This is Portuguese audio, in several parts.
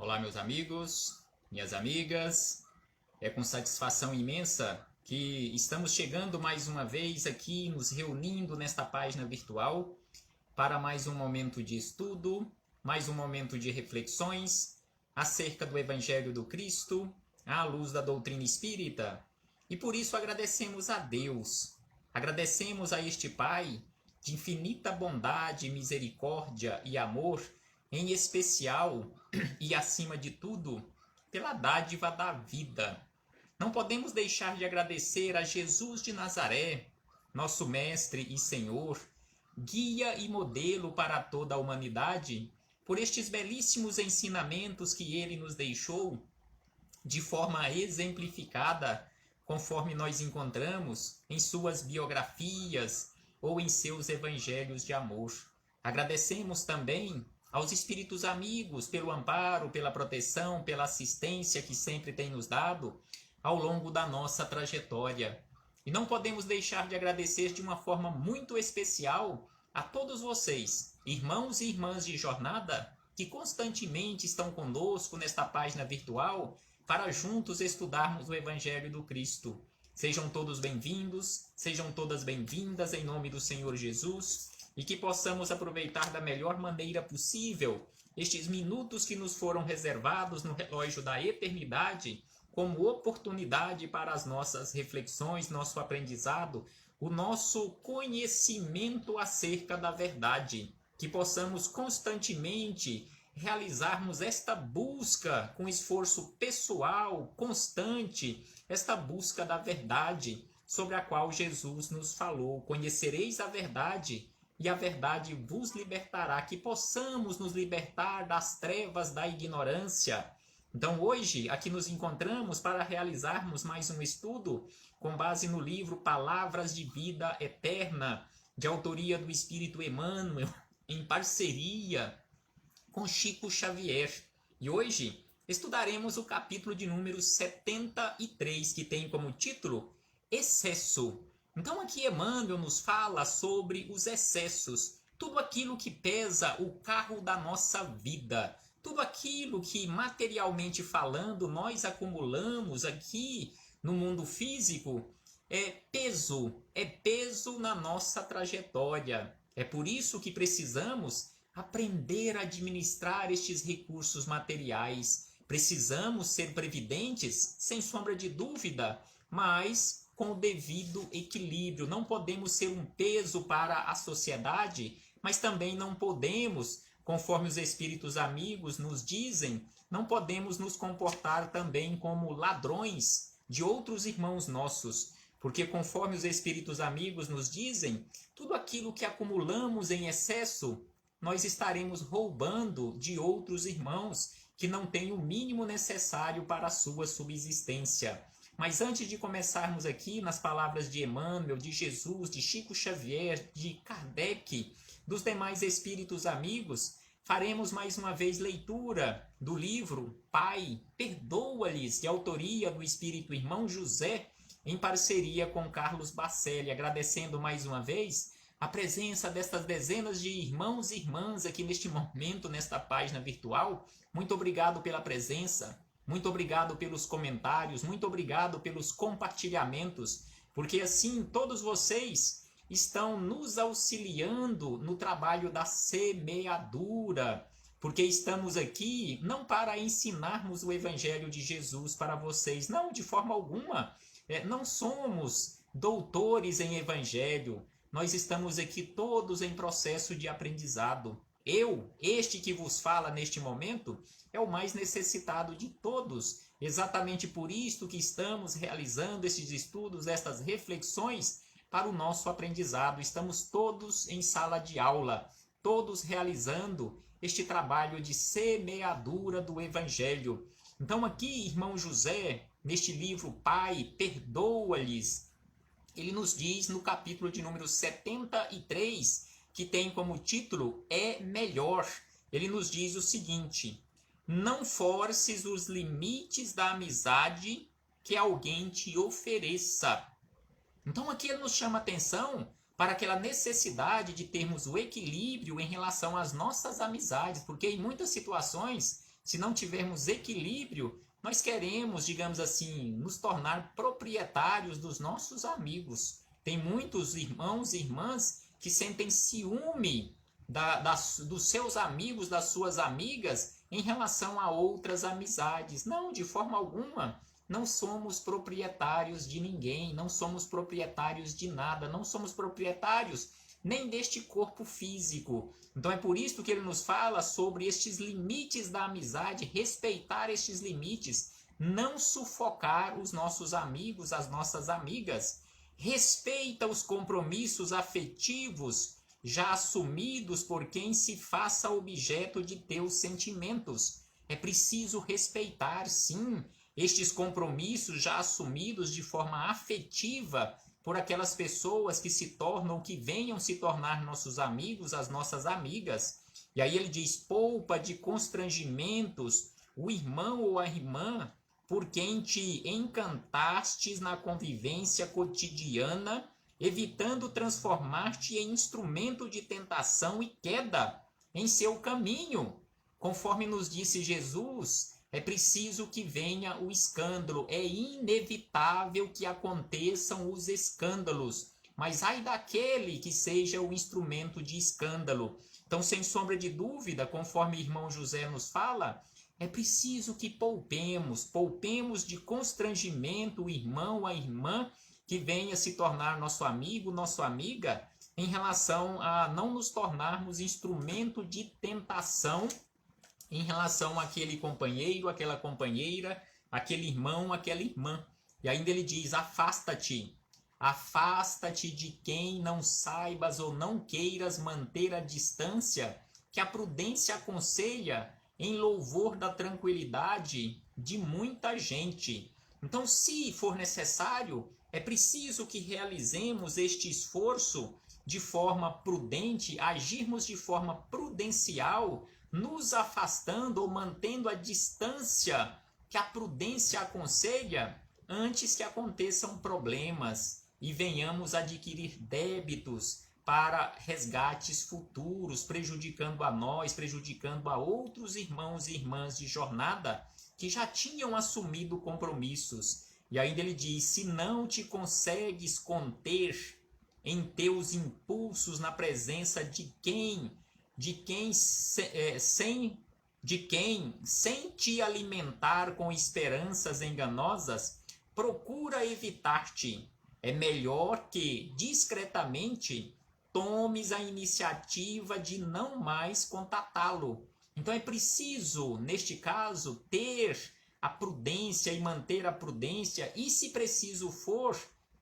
Olá, meus amigos, minhas amigas. É com satisfação imensa que estamos chegando mais uma vez aqui, nos reunindo nesta página virtual para mais um momento de estudo, mais um momento de reflexões acerca do Evangelho do Cristo, à luz da doutrina espírita. E por isso agradecemos a Deus, agradecemos a este Pai de infinita bondade, misericórdia e amor, em especial e acima de tudo, pela dádiva da vida. Não podemos deixar de agradecer a Jesus de Nazaré, nosso Mestre e Senhor, guia e modelo para toda a humanidade, por estes belíssimos ensinamentos que ele nos deixou, de forma exemplificada, conforme nós encontramos em suas biografias ou em seus evangelhos de amor. Agradecemos também aos espíritos amigos pelo amparo, pela proteção, pela assistência que sempre tem nos dado ao longo da nossa trajetória. E não podemos deixar de agradecer de uma forma muito especial a todos vocês, irmãos e irmãs de jornada, que constantemente estão conosco nesta página virtual para juntos estudarmos o Evangelho do Cristo. Sejam todos bem-vindos, sejam todas bem-vindas em nome do Senhor Jesus, e que possamos aproveitar da melhor maneira possível estes minutos que nos foram reservados no relógio da eternidade como oportunidade para as nossas reflexões, nosso aprendizado, o nosso conhecimento acerca da verdade. Que possamos constantemente realizarmos esta busca com esforço pessoal, constante, esta busca da verdade sobre a qual Jesus nos falou. Conhecereis a verdade e a verdade vos libertará, que possamos nos libertar das trevas da ignorância. Então hoje aqui nos encontramos para realizarmos mais um estudo com base no livro Palavras de Vida Eterna, de autoria do Espírito Emmanuel, em parceria com Chico Xavier. E hoje estudaremos o capítulo de número 73, que tem como título Excesso. Então aqui Emmanuel nos fala sobre os excessos, tudo aquilo que pesa o carro da nossa vida, tudo aquilo que materialmente falando nós acumulamos aqui no mundo físico é peso na nossa trajetória. É por isso que precisamos aprender a administrar estes recursos materiais. Precisamos ser previdentes, sem sombra de dúvida, mas com o devido equilíbrio. Não podemos ser um peso para a sociedade, mas também não podemos, conforme os espíritos amigos nos dizem, não podemos nos comportar também como ladrões de outros irmãos nossos, porque conforme os espíritos amigos nos dizem, tudo aquilo que acumulamos em excesso, nós estaremos roubando de outros irmãos que não têm o mínimo necessário para a sua subsistência. Mas antes de começarmos aqui nas palavras de Emmanuel, de Jesus, de Chico Xavier, de Kardec, dos demais espíritos amigos, faremos mais uma vez leitura do livro Pai, Perdoa-lhes, de autoria do Espírito Irmão José, em parceria com Carlos Bacelli, agradecendo mais uma vez a presença destas dezenas de irmãos e irmãs aqui neste momento, nesta página virtual. Muito obrigado pela presença. Muito obrigado pelos comentários, muito obrigado pelos compartilhamentos, porque assim todos vocês estão nos auxiliando no trabalho da semeadura, porque estamos aqui não para ensinarmos o Evangelho de Jesus para vocês, não, de forma alguma. Não somos doutores em Evangelho, nós estamos aqui todos em processo de aprendizado. Este que vos fala neste momento, é o mais necessitado de todos. Exatamente por isto que estamos realizando esses estudos, estas reflexões para o nosso aprendizado. Estamos todos em sala de aula, todos realizando este trabalho de semeadura do Evangelho. Então aqui, irmão José, neste livro Pai, Perdoa-lhes, ele nos diz no capítulo de número 73, que tem como título É Melhor. Ele nos diz o seguinte: não forces os limites da amizade que alguém te ofereça. Então aqui ele nos chama atenção para aquela necessidade de termos o equilíbrio em relação às nossas amizades, porque em muitas situações se não tivermos equilíbrio, nós queremos, digamos assim, nos tornar proprietários dos nossos amigos. Tem muitos irmãos e irmãs que sentem ciúme dos seus amigos, das suas amigas, em relação a outras amizades. Não, de forma alguma. Não somos proprietários de ninguém, não somos proprietários de nada, não somos proprietários nem deste corpo físico. Então é por isso que ele nos fala sobre estes limites da amizade, respeitar estes limites, não sufocar os nossos amigos, as nossas amigas. Respeita os compromissos afetivos já assumidos por quem se faça objeto de teus sentimentos. É preciso respeitar, sim, estes compromissos já assumidos de forma afetiva por aquelas pessoas que se tornam, que venham se tornar nossos amigos, as nossas amigas. E aí ele diz, poupa de constrangimentos o irmão ou a irmã por quem te encantastes na convivência cotidiana, evitando transformar-te em instrumento de tentação e queda em seu caminho. Conforme nos disse Jesus, é preciso que venha o escândalo, é inevitável que aconteçam os escândalos, mas ai daquele que seja o instrumento de escândalo. Então, sem sombra de dúvida, conforme o irmão José nos fala, é preciso que poupemos de constrangimento o irmão, a irmã, que venha se tornar nosso amigo, nossa amiga, em relação a não nos tornarmos instrumento de tentação em relação àquele companheiro, aquela companheira, aquele irmão, aquela irmã. E ainda ele diz, afasta-te de quem não saibas ou não queiras manter a distância, que a prudência aconselha em louvor da tranquilidade de muita gente. Então, se for necessário, é preciso que realizemos este esforço de forma prudente, agirmos de forma prudencial, nos afastando ou mantendo a distância que a prudência aconselha antes que aconteçam problemas e venhamos adquirir débitos para resgates futuros, prejudicando a nós, prejudicando a outros irmãos e irmãs de jornada que já tinham assumido compromissos. E ainda ele diz, se não te consegues conter em teus impulsos na presença de quem sem te alimentar com esperanças enganosas, procura evitar-te. É melhor que, discretamente, tomes a iniciativa de não mais contatá-lo. Então é preciso, neste caso, ter a prudência e manter a prudência e, se preciso for,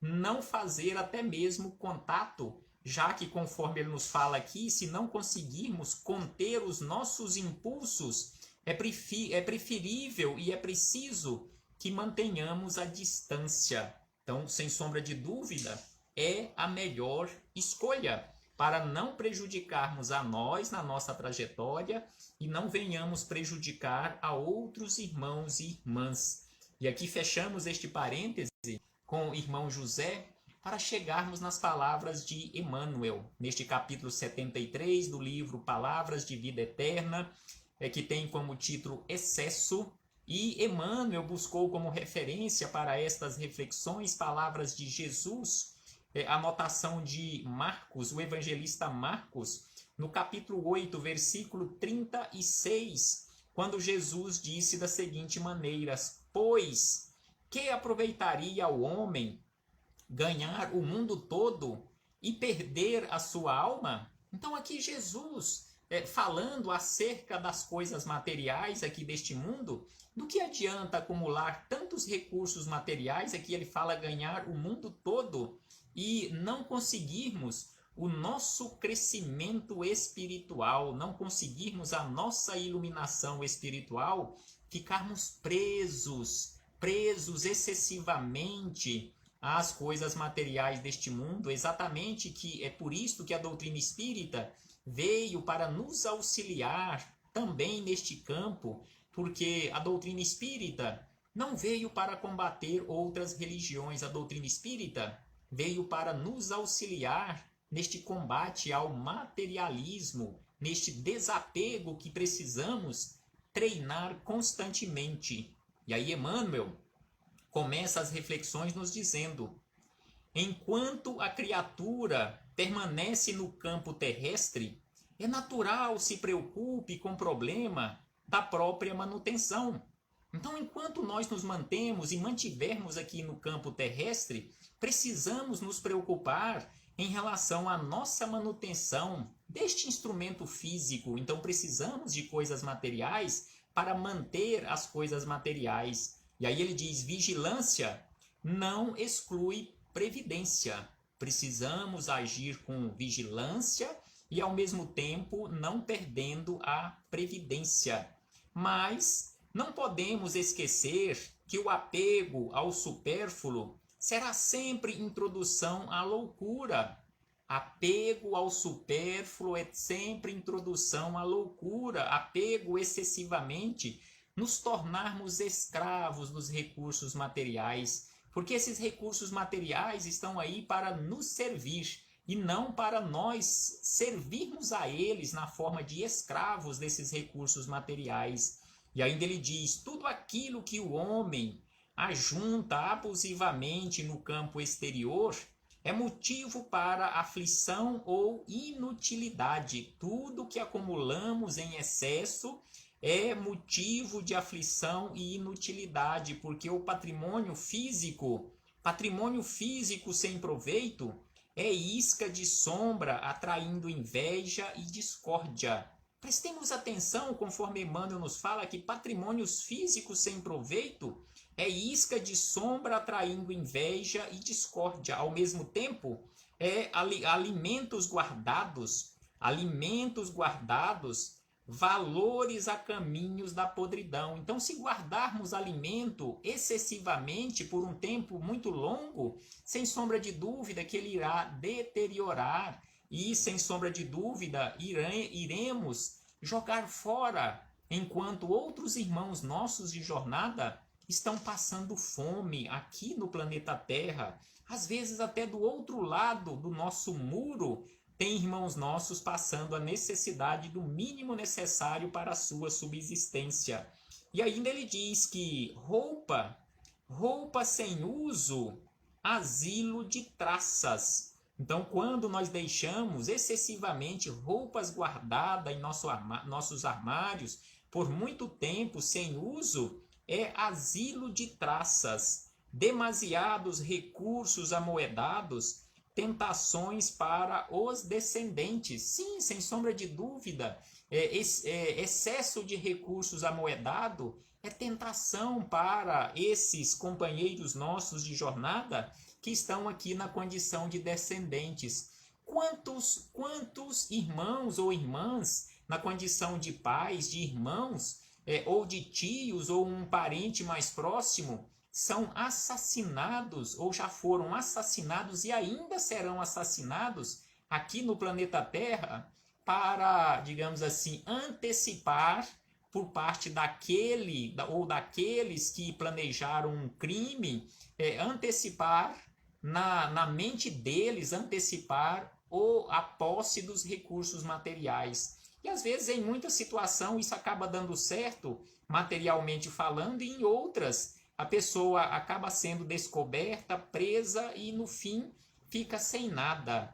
não fazer até mesmo contato, já que, conforme ele nos fala aqui, se não conseguirmos conter os nossos impulsos, é preferível e é preciso que mantenhamos a distância. Então, sem sombra de dúvida, é a melhor escolha para não prejudicarmos a nós na nossa trajetória e não venhamos prejudicar a outros irmãos e irmãs. E aqui fechamos este parêntese com o irmão José, para chegarmos nas palavras de Emmanuel, neste capítulo 73 do livro Palavras de Vida Eterna, que tem como título Excesso, e Emmanuel buscou como referência para estas reflexões palavras de Jesus, a anotação de Marcos, o evangelista Marcos, no capítulo 8, versículo 36, quando Jesus disse da seguinte maneira, pois que aproveitaria ao homem ganhar o mundo todo e perder a sua alma? Então aqui Jesus, falando acerca das coisas materiais aqui deste mundo, do que adianta acumular tantos recursos materiais, aqui ele fala ganhar o mundo todo e não conseguirmos o nosso crescimento espiritual, não conseguirmos a nossa iluminação espiritual, ficarmos presos excessivamente às coisas materiais deste mundo, exatamente que é por isso que a doutrina espírita veio para nos auxiliar também neste campo, porque a doutrina espírita não veio para combater outras religiões, a doutrina espírita veio para nos auxiliar neste combate ao materialismo, neste desapego que precisamos treinar constantemente. E aí Emmanuel começa as reflexões nos dizendo: enquanto a criatura permanece no campo terrestre, é natural se preocupe com o problema da própria manutenção. Então, enquanto nós nos mantemos e mantivermos aqui no campo terrestre, precisamos nos preocupar em relação à nossa manutenção deste instrumento físico. Então, precisamos de coisas materiais para manter as coisas materiais. E aí ele diz: vigilância não exclui previdência. Precisamos agir com vigilância e, ao mesmo tempo, não perdendo a previdência. Mas não podemos esquecer que o apego ao supérfluo será sempre introdução à loucura. Apego ao supérfluo é sempre introdução à loucura. Apego excessivamente, nos tornarmos escravos dos recursos materiais, porque esses recursos materiais estão aí para nos servir e não para nós servirmos a eles na forma de escravos desses recursos materiais. E ainda ele diz: tudo aquilo que o homem ajunta abusivamente no campo exterior é motivo para aflição ou inutilidade. Tudo que acumulamos em excesso é motivo de aflição e inutilidade, porque o patrimônio físico sem proveito, é isca de sombra atraindo inveja e discórdia. Prestemos atenção, conforme Emmanuel nos fala, que patrimônios físicos sem proveito é isca de sombra atraindo inveja e discórdia. Ao mesmo tempo, é alimentos guardados, valores a caminhos da podridão. Então, se guardarmos alimento excessivamente por um tempo muito longo, sem sombra de dúvida que ele irá deteriorar e, sem sombra de dúvida, iremos jogar fora, enquanto outros irmãos nossos de jornada estão passando fome aqui no planeta Terra. Às vezes até do outro lado do nosso muro, tem irmãos nossos passando a necessidade do mínimo necessário para a sua subsistência. E ainda ele diz que roupa sem uso, asilo de traças. Então, quando nós deixamos excessivamente roupas guardadas em nossos armários por muito tempo sem uso, é asilo de traças. Demasiados recursos amoedados, tentações para os descendentes. Sim, sem sombra de dúvida, excesso de recursos amoedado é tentação para esses companheiros nossos de jornada que estão aqui na condição de descendentes. Quantos irmãos ou irmãs na condição de pais, de irmãos, ou de tios, ou um parente mais próximo, são assassinados ou já foram assassinados e ainda serão assassinados aqui no planeta Terra para, digamos assim, antecipar por parte daquele ou daqueles que planejaram um crime, antecipar na mente deles, antecipar a posse dos recursos materiais. E às vezes em muita situação isso acaba dando certo, materialmente falando, e em outras a pessoa acaba sendo descoberta, presa e no fim fica sem nada.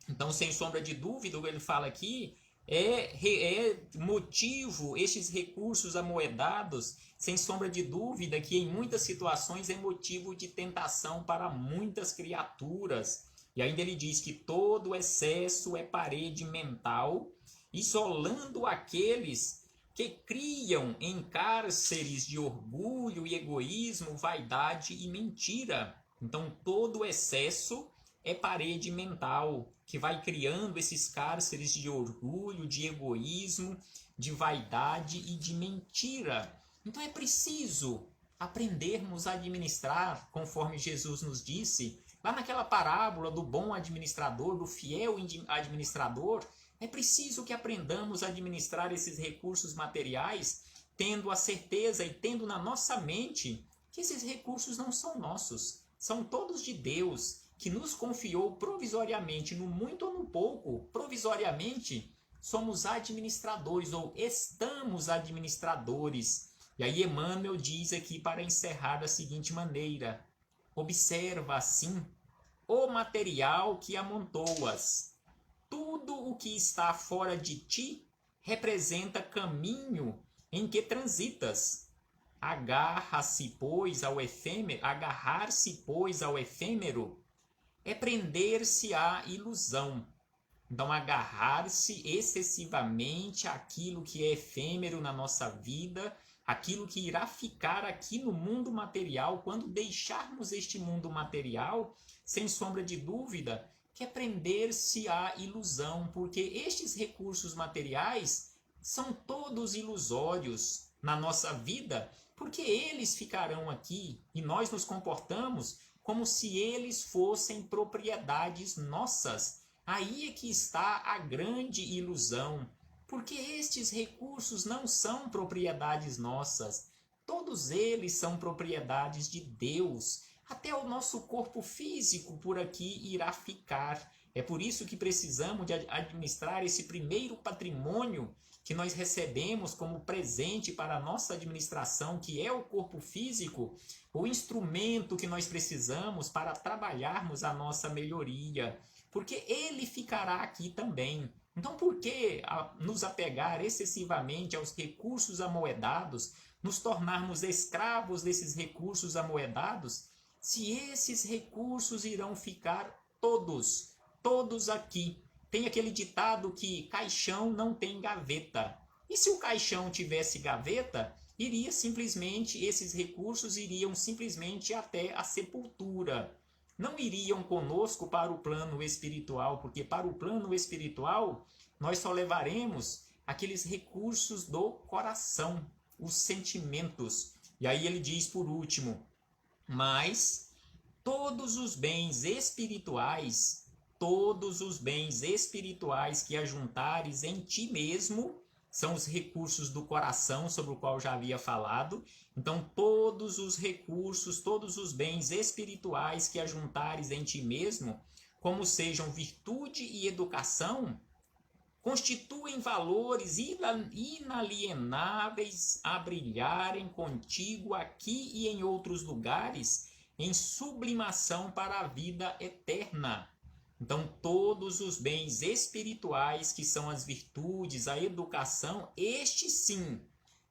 Então, sem sombra de dúvida, o que ele fala aqui é motivo, estes recursos amoedados, sem sombra de dúvida, que em muitas situações é motivo de tentação para muitas criaturas. E ainda ele diz que todo excesso é parede mental, isolando aqueles que criam em cárceres de orgulho e egoísmo, vaidade e mentira. Então, todo excesso é parede mental, que vai criando esses cárceres de orgulho, de egoísmo, de vaidade e de mentira. Então, é preciso aprendermos a administrar, conforme Jesus nos disse, lá naquela parábola do bom administrador, do fiel administrador. É preciso que aprendamos a administrar esses recursos materiais, tendo a certeza e tendo na nossa mente que esses recursos não são nossos, são todos de Deus, que nos confiou provisoriamente, no muito ou no pouco, provisoriamente, somos administradores ou estamos administradores. E aí Emmanuel diz aqui para encerrar da seguinte maneira: observa assim o material que amontoas. Tudo o que está fora de ti representa caminho em que transitas. Agarrar-se, pois, ao efêmero é prender-se à ilusão. Então, agarrar-se excessivamente àquilo que é efêmero na nossa vida, aquilo que irá ficar aqui no mundo material, quando deixarmos este mundo material, sem sombra de dúvida, que é prender-se à ilusão, porque estes recursos materiais são todos ilusórios na nossa vida, porque eles ficarão aqui e nós nos comportamos como se eles fossem propriedades nossas. Aí é que está a grande ilusão, porque estes recursos não são propriedades nossas, todos eles são propriedades de Deus. Até o nosso corpo físico por aqui irá ficar. É por isso que precisamos de administrar esse primeiro patrimônio que nós recebemos como presente para a nossa administração, que é o corpo físico, o instrumento que nós precisamos para trabalharmos a nossa melhoria, porque ele ficará aqui também. Então, por que nos apegar excessivamente aos recursos amoedados, nos tornarmos escravos desses recursos amoedados, se esses recursos irão ficar todos aqui? Tem aquele ditado que caixão não tem gaveta. E se o caixão tivesse gaveta, esses recursos iriam simplesmente até a sepultura. Não iriam conosco para o plano espiritual, porque para o plano espiritual nós só levaremos aqueles recursos do coração, os sentimentos. E aí ele diz por último: mas todos os bens espirituais que ajuntares em ti mesmo, são os recursos do coração sobre o qual já havia falado. Então, todos os recursos, todos os bens espirituais que ajuntares em ti mesmo, como sejam virtude e educação, constituem valores inalienáveis a brilharem contigo aqui e em outros lugares, em sublimação para a vida eterna. Então, todos os bens espirituais, que são as virtudes, a educação, estes sim,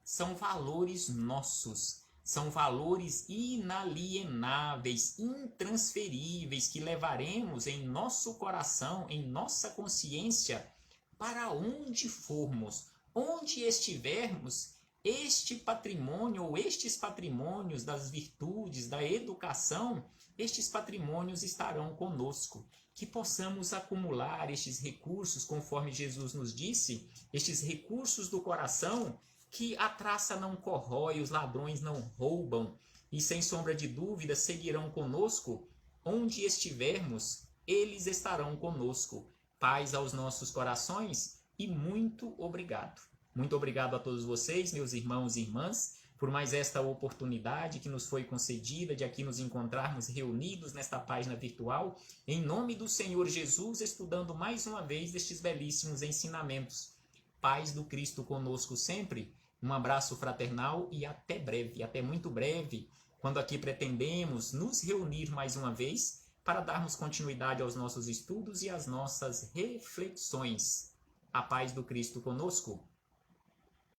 são valores nossos, são valores inalienáveis, intransferíveis, que levaremos em nosso coração, em nossa consciência, para onde formos, onde estivermos. Este patrimônio ou estes patrimônios das virtudes, da educação, estes patrimônios estarão conosco. Que possamos acumular estes recursos, conforme Jesus nos disse, estes recursos do coração, que a traça não corrói, os ladrões não roubam, e sem sombra de dúvida seguirão conosco. Onde estivermos, eles estarão conosco. Paz aos nossos corações e muito obrigado. Muito obrigado a todos vocês, meus irmãos e irmãs, por mais esta oportunidade que nos foi concedida de aqui nos encontrarmos reunidos nesta página virtual, em nome do Senhor Jesus, estudando mais uma vez estes belíssimos ensinamentos. Paz do Cristo conosco sempre. Um abraço fraternal e até breve, até muito breve, quando aqui pretendemos nos reunir mais uma vez para darmos continuidade aos nossos estudos e às nossas reflexões. A paz do Cristo conosco.